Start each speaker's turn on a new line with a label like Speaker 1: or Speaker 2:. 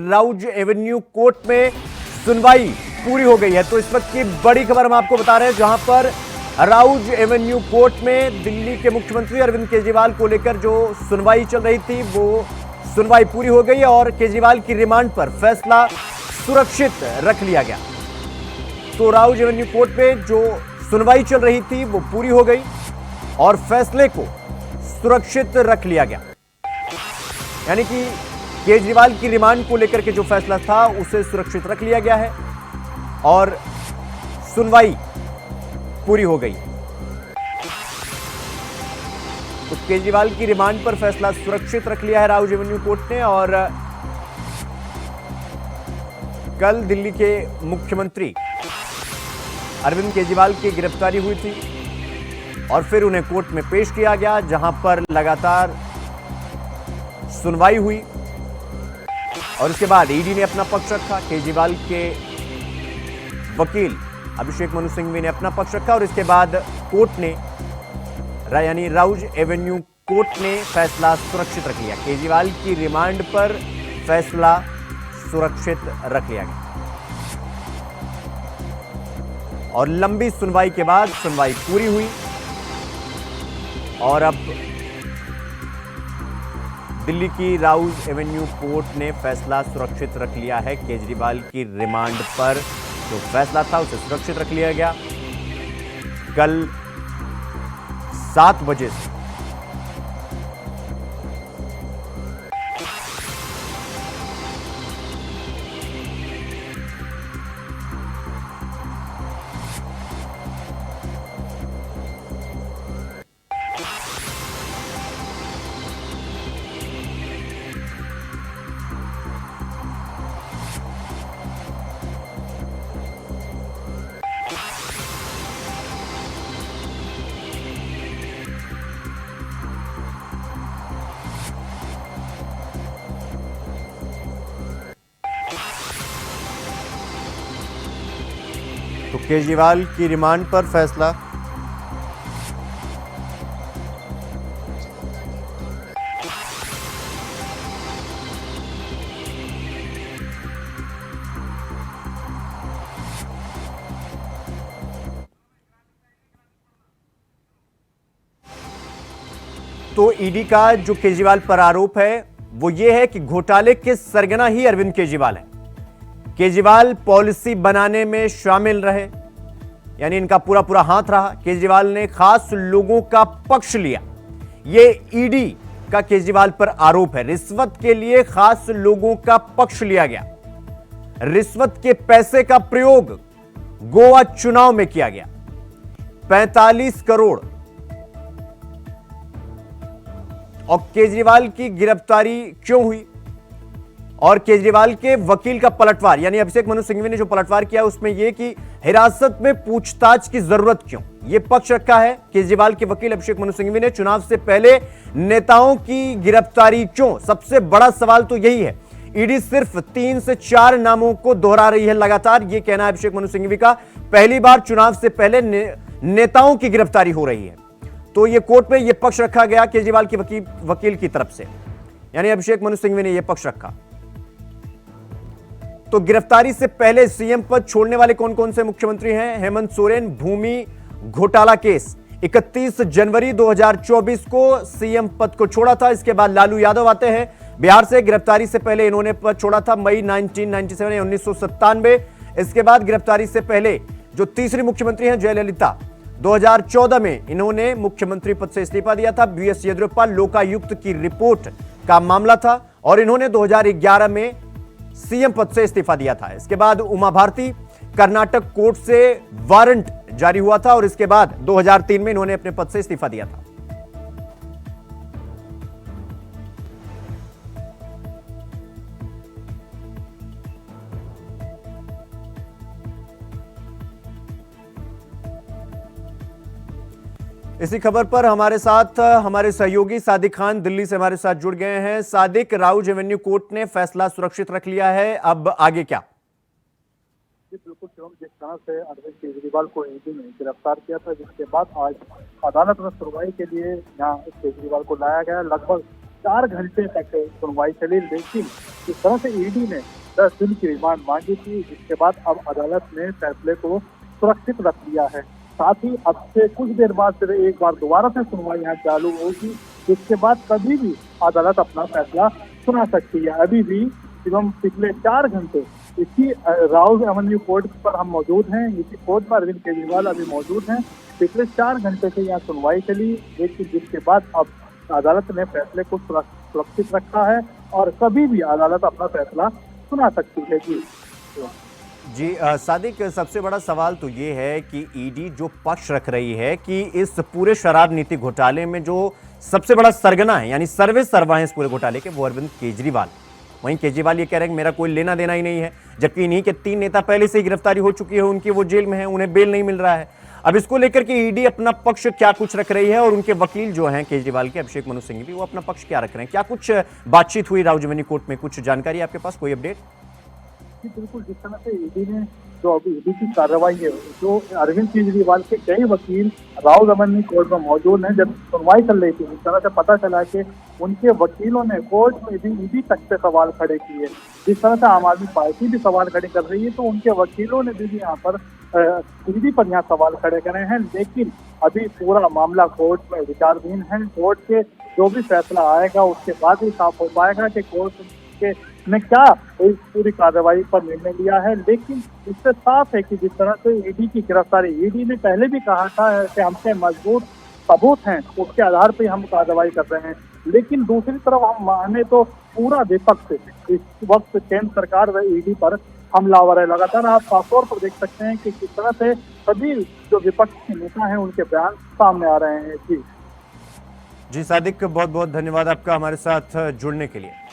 Speaker 1: Rouse Avenue court में सुनवाई पूरी हो गई है। तो इस वक्त की बड़ी खबर हम आपको बता रहे हैं, जहां पर राउज एवेन्यू कोर्ट में दिल्ली के मुख्यमंत्री अरविंद केजरीवाल को लेकर जो सुनवाई चल रही थी, वो सुनवाई पूरी हो गई है और केजरीवाल की रिमांड पर फैसला सुरक्षित रख लिया गया। तो राउज एवेन्यू कोर्ट में जो सुनवाई चल रही थी वो पूरी हो गई और फैसले को सुरक्षित रख लिया गया। यानी कि केजरीवाल की रिमांड को लेकर के जो फैसला था उसे सुरक्षित रख लिया गया है और सुनवाई पूरी हो गई। तो केजरीवाल की रिमांड पर फैसला सुरक्षित रख लिया है राउज एवेन्यू कोर्ट ने। और कल दिल्ली के मुख्यमंत्री अरविंद केजरीवाल की गिरफ्तारी हुई थी और फिर उन्हें कोर्ट में पेश किया गया, जहां पर लगातार सुनवाई हुई और इसके बाद ईडी ने अपना पक्ष रखा। केजरीवाल के वकील अभिषेक मनु सिंघवी ने अपना पक्ष रखा और इसके बाद कोर्ट ने यानी राउज एवेन्यू कोर्ट ने फैसला सुरक्षित रख लिया। केजरीवाल की रिमांड पर फैसला सुरक्षित रख लिया गया और लंबी सुनवाई के बाद सुनवाई पूरी हुई और अब दिल्ली की राउज एवेन्यू कोर्ट ने फैसला सुरक्षित रख लिया है। केजरीवाल की रिमांड पर जो फैसला था उसे सुरक्षित रख लिया गया। कल 7 बजे से तो केजरीवाल की रिमांड पर फैसला तो ईडी का जो केजरीवाल पर आरोप है वो ये है कि घोटाले के सरगना ही अरविंद केजरीवाल है। केजरीवाल पॉलिसी बनाने में शामिल रहे, यानी इनका पूरा पूरा हाथ रहा। केजरीवाल ने खास लोगों का पक्ष लिया, यह ईडी का केजरीवाल पर आरोप है। रिश्वत के लिए खास लोगों का पक्ष लिया गया। रिश्वत के पैसे का प्रयोग गोवा चुनाव में किया गया। 45 करोड़ और केजरीवाल की गिरफ्तारी क्यों हुई और केजरीवाल के वकील का पलटवार, यानी अभिषेक मनु सिंघवी ने जो पलटवार किया उसमें यह कि हिरासत में पूछताछ की जरूरत क्यों, यह पक्ष रखा है केजरीवाल के वकील अभिषेक मनु सिंघवी ने। चुनाव से पहले नेताओं की गिरफ्तारी क्यों, सबसे बड़ा सवाल तो यही है। ईडी सिर्फ 3 से 4 नामों को दोहरा रही है लगातार, यह कहना है अभिषेक मनु सिंघवी का। पहली बार चुनाव से पहले नेताओं की गिरफ्तारी हो रही है। तो यह कोर्ट में यह पक्ष रखा गया केजरीवाल के वकील की तरफ से, यानी अभिषेक मनु सिंघवी ने यह पक्ष रखा। तो गिरफ्तारी से पहले सीएम पद छोड़ने वाले कौन कौन से मुख्यमंत्री हैं? हेमंत सोरेन भूमि घोटाला केस 31 जनवरी 2024 को सीएम पद को छोड़ा था। इसके बाद लालू यादव आते हैं बिहार से। गिरफ्तारी से पहले इन्होंने पद छोड़ा था मई 1997 या 1997। इसके बाद गिरफ्तारी से पहले जो तीसरी मुख्यमंत्री हैं जयललिता, 2014 में इन्होंने मुख्यमंत्री पद से इस्तीफा दिया था। बीएस येदियुरप्पा लोकायुक्त की रिपोर्ट का मामला था और इन्होंने 2011 में सीएम पद से इस्तीफा दिया था। इसके बाद उमा भारती, कर्नाटक कोर्ट से वारंट जारी हुआ था और इसके बाद 2003 में इन्होंने अपने पद से इस्तीफा दिया था। इसी खबर पर हमारे साथ हमारे सहयोगी सादिक खान दिल्ली से हमारे साथ जुड़ गए हैं। सादिक, राउज एवेन्यू कोर्ट ने फैसला सुरक्षित रख लिया है, अब आगे क्या?
Speaker 2: बिल्कुल शिवम, जिस तरह से अरविंद केजरीवाल को ईडी ने गिरफ्तार किया था, जिसके बाद आज अदालत में सुनवाई के लिए यहाँ केजरीवाल को लाया गया। लगभग 4 घंटे तक सुनवाई चली, लेकिन जिस तरह से ईडी ने 10 दिन की रिमांड मांगी थी, जिसके बाद अब अदालत ने फैसले को सुरक्षित रख लिया है। साथ ही अब से कुछ देर बाद फिर एक बार दोबारा से सुनवाई यहाँ चालू होगी, जिसके बाद कभी भी अदालत अपना फैसला सुना सकती है। अभी भी एवं पिछले 4 घंटे इसी राउज एवेन्यू कोर्ट पर हम मौजूद हैं। इसी कोर्ट पर अरविंद केजरीवाल अभी मौजूद हैं। पिछले 4 घंटे से यहाँ सुनवाई चली, लेकिन जिसके बाद अब अदालत ने फैसले को सुरक्षित रखा है और कभी भी अदालत अपना फैसला सुना सकती है।
Speaker 1: जी सादिक, सबसे बड़ा सवाल तो ये है कि ईडी जो पक्ष रख रही है कि इस पूरे शराब नीति घोटाले में जो सबसे बड़ा सरगना है, यानी सर्वे सर्वा है इस पूरे घोटाले के, वो अरविंद केजरीवाल। वहीं केजरीवाल ये कह रहे हैं कि मेरा कोई लेना देना ही नहीं है, जबकि इन्हीं के 3 नेता पहले से ही गिरफ्तारी हो चुकी है, उनकी वो जेल में है, उन्हें बेल नहीं मिल रहा है। अब इसको लेकर के ईडी अपना पक्ष क्या कुछ रख रही है और उनके वकील जो हैं केजरीवाल के, अभिषेक मनु सिंघवी, वो अपना पक्ष क्या रख रहे हैं? क्या कुछ बातचीत हुई राउज एवेन्यू कोर्ट में? कुछ जानकारी आपके पास, कोई अपडेट?
Speaker 2: जी बिल्कुल, जिस तरह से ईडी ने जो अभी ईडी की कार्रवाई है, जो अरविंद केजरीवाल के कई वकील राउज एवेन्यू कोर्ट में मौजूद हैं, जब सुनवाई चल रही थी, इस तरह से पता चला कि उनके वकीलों ने कोर्ट में भी ईडी तक से सवाल खड़े किए। जिस तरह से आम आदमी पार्टी भी सवाल खड़े कर रही है, तो उनके वकीलों ने भी यहाँ पर ईडी पर यहाँ सवाल खड़े करे हैं। लेकिन अभी पूरा मामला कोर्ट में विचाराधीन है। कोर्ट के जो भी फैसला आएगा उसके बाद ही साफ हो पाएगा कि कोर्ट के ने क्या इस पूरी कार्रवाई पर निर्णय लिया है। लेकिन इससे साफ है कि जिस तरह से ईडी की गिरफ्तारी, ईडी ने पहले भी कहा था कि हमसे मजबूत सबूत हैं, उसके आधार पर हम कार्रवाई कर रहे हैं। लेकिन दूसरी तरफ हम माने तो पूरा विपक्ष इस वक्त केंद्र सरकार व ईडी पर हमलावर है। लगातार आप साफ तौर पर देख सकते हैं कि किस तरह से सभी जो विपक्ष के नेता हैं उनके बयान सामने आ रहे हैं। जी
Speaker 1: सादिक, बहुत बहुत धन्यवाद आपका हमारे साथ जुड़ने के लिए।